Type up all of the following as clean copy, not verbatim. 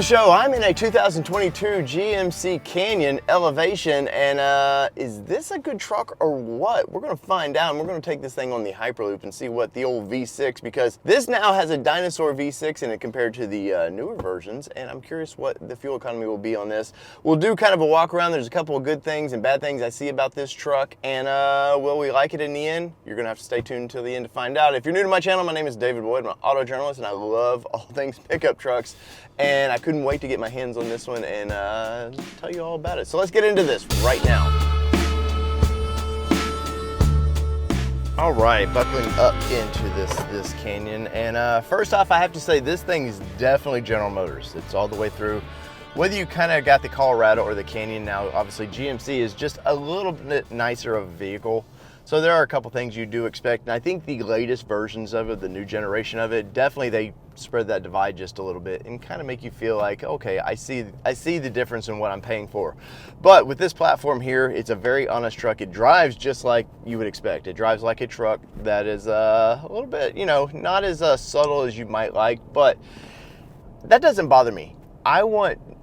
show. I'm in a 2022 GMC Canyon Elevation, and is this a good truck or what? We're gonna find out, and we're gonna take this thing on the Hyperloop and see what the old V6, because this now has a dinosaur V6 in it compared to the newer versions, and I'm curious what the fuel economy will be on this. We'll do kind of a walk around. There's a couple of good things and bad things I see about this truck, and will we like it in the end? You're gonna have to stay tuned until the end to find out. If you're new to my channel, my name is David Boyd. I'm an auto journalist, and I love all things pickup trucks, and I couldn't wait to get my hands on this one and tell you all about it. So let's get into this right now. All right, buckling up into this Canyon, and first off, I have to say this thing is definitely General Motors. It's all the way through. Whether you kind of got the Colorado or the Canyon, now obviously GMC is just a little bit nicer of a vehicle. So there are a couple things you do expect, and I think the latest versions of it, the new generation of it, definitely they spread that divide just a little bit and kind of make you feel like, okay, I see the difference in what I'm paying for. But with this platform here, it's a very honest truck. It drives just like you would expect. It drives like a truck that is a little bit, you know, not as subtle as you might like, but that doesn't bother me.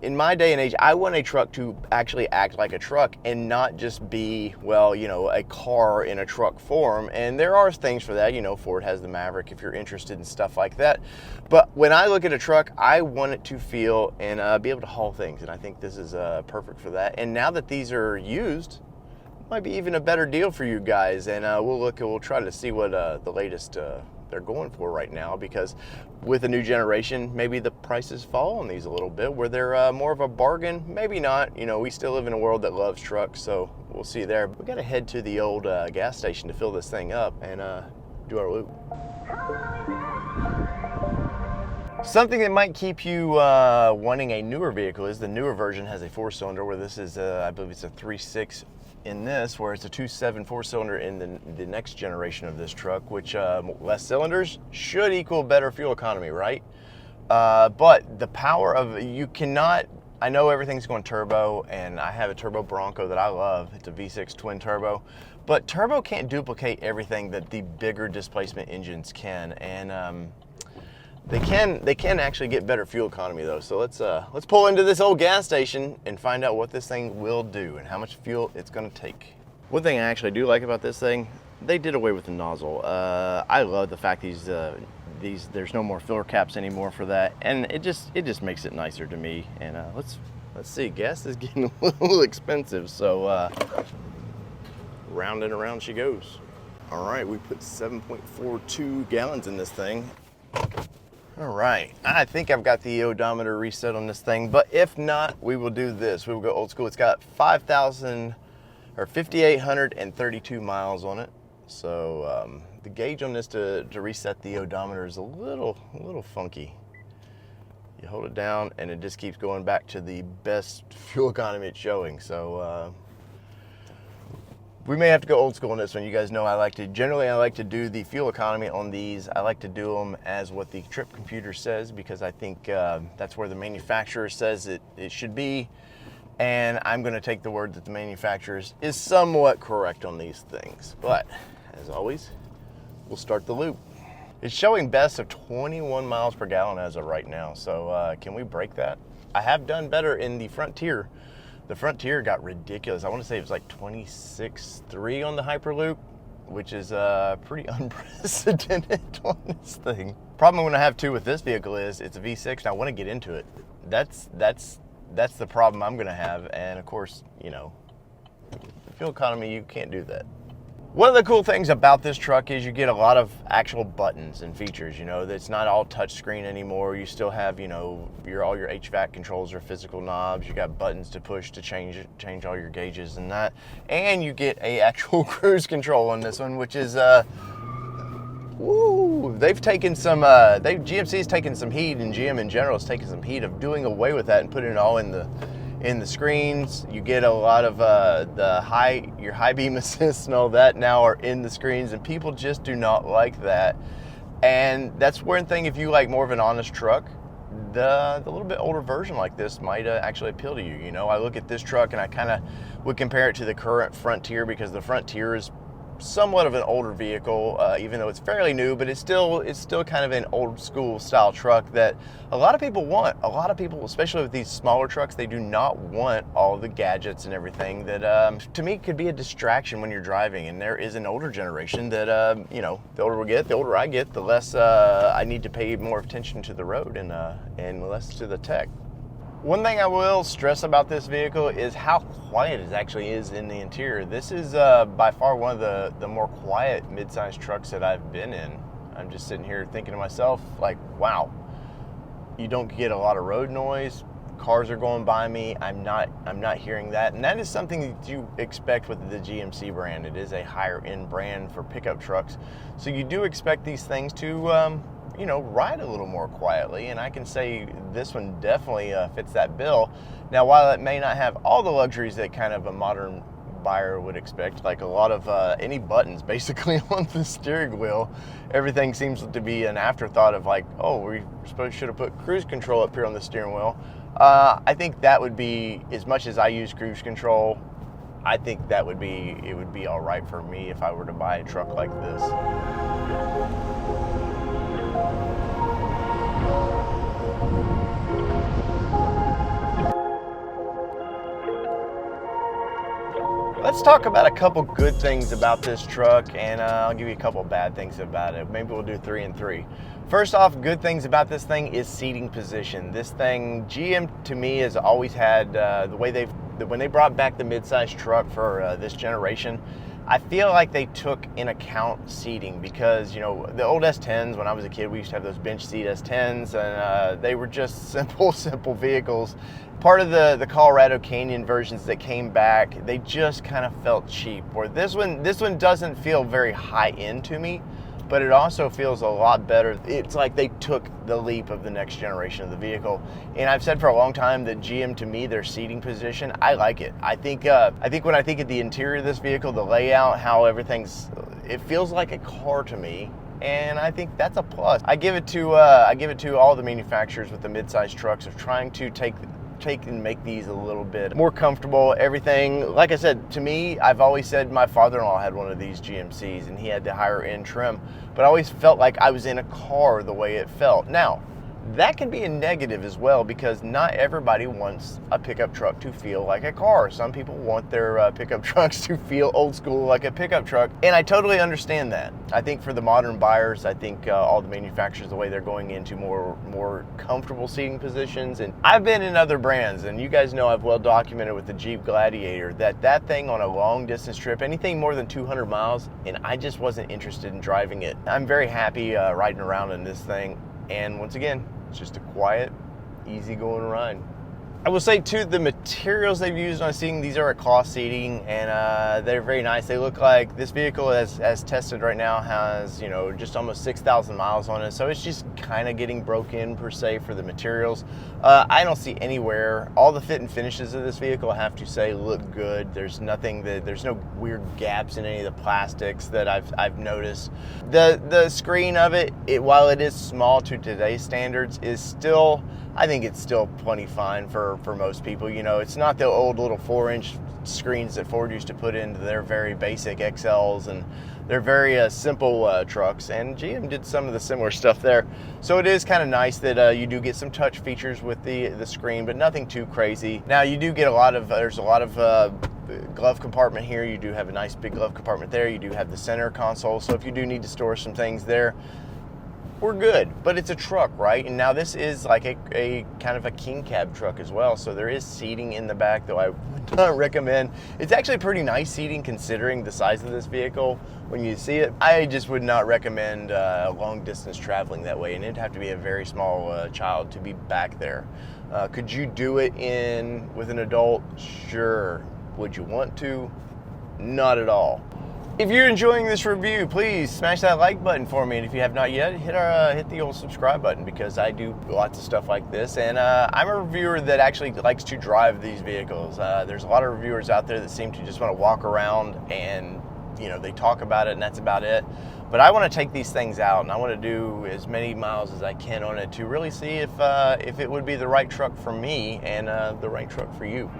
In my day and age, I want a truck to actually act like a truck and not just be, well, you know, a car in a truck form. And there are things for that. You know, Ford has the Maverick if you're interested in stuff like that. But when I look at a truck, I want it to feel and be able to haul things. And I think this is perfect for that. And now that these are used, might be even a better deal for you guys. And we'll try to see what the latest they're going for right now, because with a new generation, maybe the prices fall on these a little bit, where they're more of a bargain, maybe not. You know, we still live in a world that loves trucks, so we'll see there. We got to head to the old gas station to fill this thing up and do our loop. Something that might keep you wanting a newer vehicle is the newer version has a 4-cylinder, where this is I believe it's a 3.6 in this, where it's a 2.7 4-cylinder in the next generation of this truck, which less cylinders should equal better fuel economy, right? But the power of, you cannot, I know everything's going turbo, and I have a turbo Bronco that I love. It's a V6 twin turbo, but turbo can't duplicate everything that the bigger displacement engines can, and they can actually get better fuel economy though. So let's pull into this old gas station and find out what this thing will do and how much fuel it's going to take. One thing I actually do like about this thing, they did away with the nozzle. I love the fact there's no more filler caps anymore for that, and it just makes it nicer to me. And let's see, gas is getting a little expensive, so round and around she goes. All right, we put 7.42 gallons in this thing. All right, I think I've got the odometer reset on this thing, but if not, we will do this. We will go old school. It's got 5,832 miles on it. So the gauge on this to reset the odometer is a little funky. You hold it down and it just keeps going back to the best fuel economy it's showing. So we may have to go old school on this one. You guys know I like to do the fuel economy on these. I like to do them as what the trip computer says, because I think that's where the manufacturer says it should be. And I'm going to take the word that the manufacturer is somewhat correct on these things. But as always, we'll start the loop. It's showing best of 21 miles per gallon as of right now. So can we break that? I have done better in the Frontier. The Frontier got ridiculous. I want to say it was like 26.3 on the Hyperloop, which is pretty unprecedented on this thing. Problem I'm going to have too with this vehicle is it's a V6 and I want to get into it. That's the problem I'm going to have. And of course, you know, fuel economy, you can't do that. One of the cool things about this truck is you get a lot of actual buttons and features. You know, it's not all touch screen anymore. You still have, you know, all your HVAC controls are physical knobs. You got buttons to push to change all your gauges and that. And you get a actual cruise control on this one, which is woo! They've taken some GMC's taken some heat, and GM in general has taken some heat of doing away with that and putting it all in the screens. You get a lot of your high beam assist and all that now are in the screens, and people just do not like that. And that's one thing, if you like more of an honest truck, the little bit older version like this might actually appeal to you. You know, I look at this truck and I kind of would compare it to the current Frontier, because the Frontier is somewhat of an older vehicle, even though it's fairly new, but it's still kind of an old school style truck that a lot of people want. A lot of people, especially with these smaller trucks, they do not want all the gadgets and everything that to me could be a distraction when you're driving. And there is an older generation that you know, the older we get, the older I get, the less I need to pay more attention to the road and less to the tech. One thing I will stress about this vehicle is how quiet it actually is in the interior. This is by far one of the more quiet midsize trucks that I've been in. I'm just sitting here thinking to myself, like, wow, you don't get a lot of road noise. Cars are going by me. I'm not hearing that, and that is something that you expect with the GMC brand. It is a higher end brand for pickup trucks, so you do expect these things to you know, ride a little more quietly, and I can say this one definitely fits that bill. Now, while it may not have all the luxuries that kind of a modern buyer would expect, like a lot of any buttons basically on the steering wheel, everything seems to be an afterthought of like, oh, we should have put cruise control up here on the steering wheel. I think that would be, as much as I use cruise control, I think it would be all right for me if I were to buy a truck like this. Let's talk about a couple good things about this truck, and I'll give you a couple bad things about it. Maybe we'll do 3 and 3. First off, good things about this thing is seating position. This thing, GM to me has always had the way when they brought back the midsize truck for this generation, I feel like they took in account seating, because, you know, the old S10s, when I was a kid, we used to have those bench seat S10s, and they were just simple vehicles. Part of the Colorado Canyon versions that came back, they just kind of felt cheap. Where this one doesn't feel very high end to me, but it also feels a lot better. It's like they took the leap of the next generation of the vehicle. And I've said for a long time that GM, to me, their seating position, I like it. I think when I think of the interior of this vehicle, the layout, how it feels like a car to me. And I think that's a plus. I give it to all the manufacturers with the midsize trucks of trying to take and make these a little bit more comfortable. Everything, like I said, to me, I've always said my father-in-law had one of these GMCs and he had the higher end trim, but I always felt like I was in a car the way it felt. Now, that can be a negative as well, because not everybody wants a pickup truck to feel like a car. Some people want their pickup trucks to feel old school like a pickup truck, and I totally understand that. I think for the modern buyers, I think all the manufacturers, the way they're going into more comfortable seating positions. And I've been in other brands, and you guys know I've well documented with the Jeep Gladiator that thing on a long distance trip, anything more than 200 miles, and I just wasn't interested in driving it. I'm very happy riding around in this thing. And once again, it's just a quiet, easy-going ride. I will say, too, the materials they've used on seating, these are a cloth seating, and they're very nice. They look like this vehicle, as tested right now, has, you know, just almost 6,000 miles on it. So it's just kind of getting broken, per se, for the materials. I don't see anywhere. All the fit and finishes of this vehicle, I have to say, look good. There's no weird gaps in any of the plastics that I've noticed. The screen of it, while it is small to today's standards, is still, I think it's still plenty fine for most people. You know, it's not the old little 4-inch screens that Ford used to put into their very basic XLs and their very simple trucks, and GM did some of the similar stuff there. So it is kind of nice that you do get some touch features with the screen, but nothing too crazy. Now you do get there's a lot of glove compartment here. You do have a nice big glove compartment there. You do have the center console, so if you do need to store some things there, we're good. But it's a truck, right? And now this is like a kind of a king cab truck as well, so there is seating in the back, though I would not recommend. It's actually pretty nice seating considering the size of this vehicle when you see it. I just would not recommend long distance traveling that way, and it'd have to be a very small child to be back there. Could you do it with an adult? Sure. Would you want to? Not at all. If you're enjoying this review, please smash that like button for me, and if you have not yet, hit the old subscribe button, because I do lots of stuff like this, and I'm a reviewer that actually likes to drive these vehicles. There's a lot of reviewers out there that seem to just want to walk around and, you know, they talk about it and that's about it. But I want to take these things out, and I want to do as many miles as I can on it to really see if it would be the right truck for me and the right truck for you.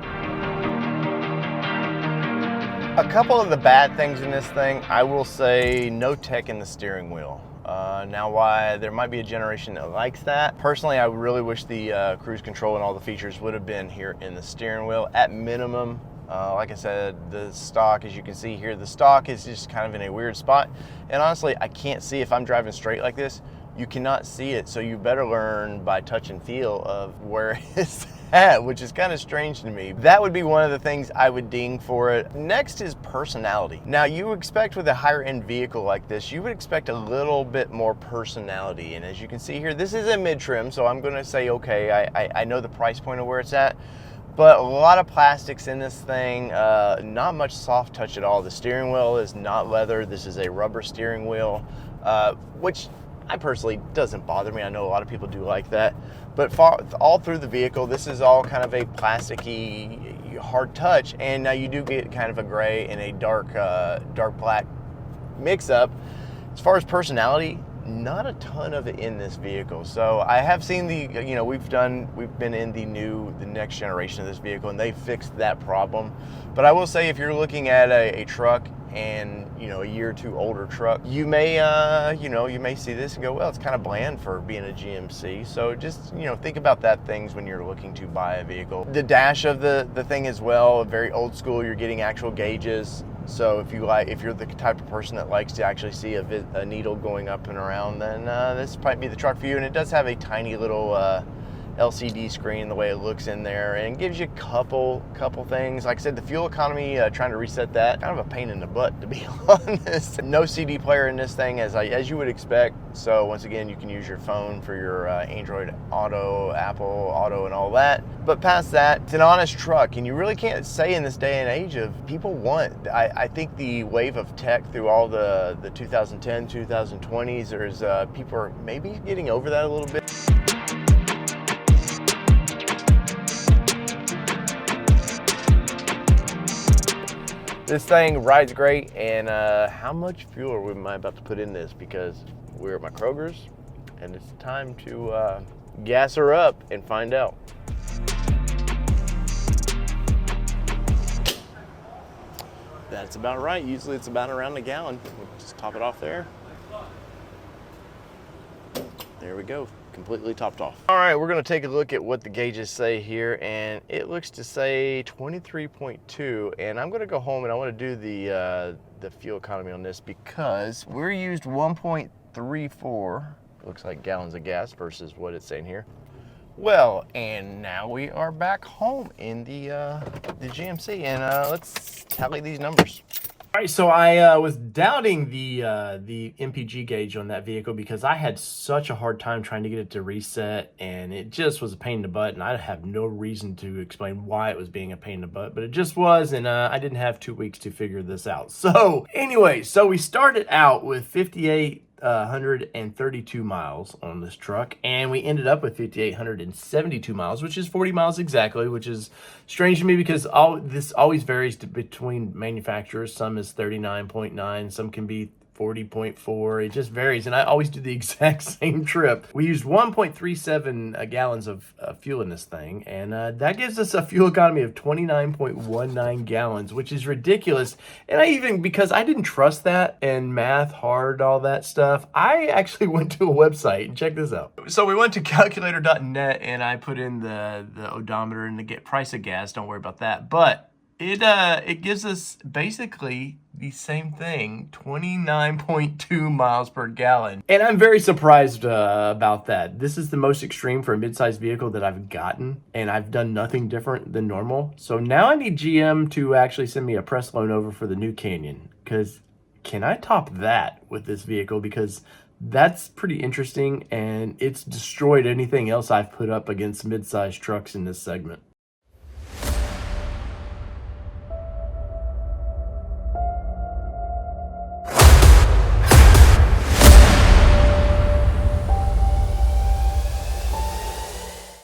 A couple of the bad things in this thing, I will say no tech in the steering wheel. Now, why there might be a generation that likes that. Personally, I really wish the cruise control and all the features would have been here in the steering wheel. At minimum, like I said, the stock, as you can see here, the stock is just kind of in a weird spot. And honestly, I can't see if I'm driving straight like this. You cannot see it, so you better learn by touch and feel of where it's at, which is kind of strange to me. That would be one of the things I would ding for it. Next is personality. Now, you expect with a higher end vehicle like this, you would expect a little bit more personality. And as you can see here, this is a mid-trim, so I'm gonna say, okay, I know the price point of where it's at, but a lot of plastics in this thing, not much soft touch at all. The steering wheel is not leather. This is a rubber steering wheel, which I personally doesn't bother me. I know a lot of people do like that, but all through the vehicle, this is all kind of a plasticky, hard touch, and now you do get kind of a gray and a dark black mix up. As far as personality, not a ton of it in this vehicle. So I have seen we've been in the next generation of this vehicle, and they fixed that problem. But I will say, if you're looking at a truck and a year or two older truck, you may see this and go, well, it's kind of bland for being a GMC. So just think about that things when you're looking to buy a vehicle. The dash of the thing as well, very old school. You're getting actual gauges. So if you're the type of person that likes to actually see a needle going up and around, then this might be the truck for you. And it does have a tiny little LCD screen, the way it looks in there, and gives you a couple things. Like I said, the fuel economy, trying to reset that, kind of a pain in the butt, to be honest. No CD player in this thing, as you would expect. So once again, you can use your phone for your Android Auto, Apple Auto, and all that. But past that, it's an honest truck, and you really can't say in this day and age of people want. I think the wave of tech through all the 2010, 2020s, there's people are maybe getting over that a little bit. This thing rides great, and how much fuel am I about to put in this? Because we're at my Kroger's, and it's time to gas her up and find out. That's about right. Usually it's about around a gallon. We'll just top it off there. There we go, completely topped off. All right, we're gonna take a look at what the gauges say here, and it looks to say 23.2, and I'm gonna go home and I wanna do the fuel economy on this, because we used 1.34, looks like gallons of gas versus what it's saying here. Well, and now we are back home in the GMC, and let's tally these numbers. All right, so I was doubting the MPG gauge on that vehicle because I had such a hard time trying to get it to reset, and it just was a pain in the butt, and I have no reason to explain why it was being a pain in the butt, but it just was, and I didn't have 2 weeks to figure this out. So anyway, so we started out with 5,832 miles on this truck, and we ended up with 5,872 miles, which is 40 miles exactly, which is strange to me because this always varies between manufacturers. Some is 39.9, some can be 40.4. It just varies, and I always do the exact same trip. We used 1.37 gallons of fuel in this thing, and that gives us a fuel economy of 29.19 gallons, which is ridiculous. And because I didn't trust that and math hard, all that stuff, I actually went to a website and check this out. So we went to calculator.net, and I put in the odometer and the price of gas. Don't worry about that, but it gives us basically the same thing, 29.2 miles per gallon. And I'm very surprised about that. This is the most extreme for a midsize vehicle that I've gotten, and I've done nothing different than normal. So now I need GM to actually send me a press loan over for the new Canyon, because can I top that with this vehicle? Because that's pretty interesting, and it's destroyed anything else I've put up against midsize trucks in this segment.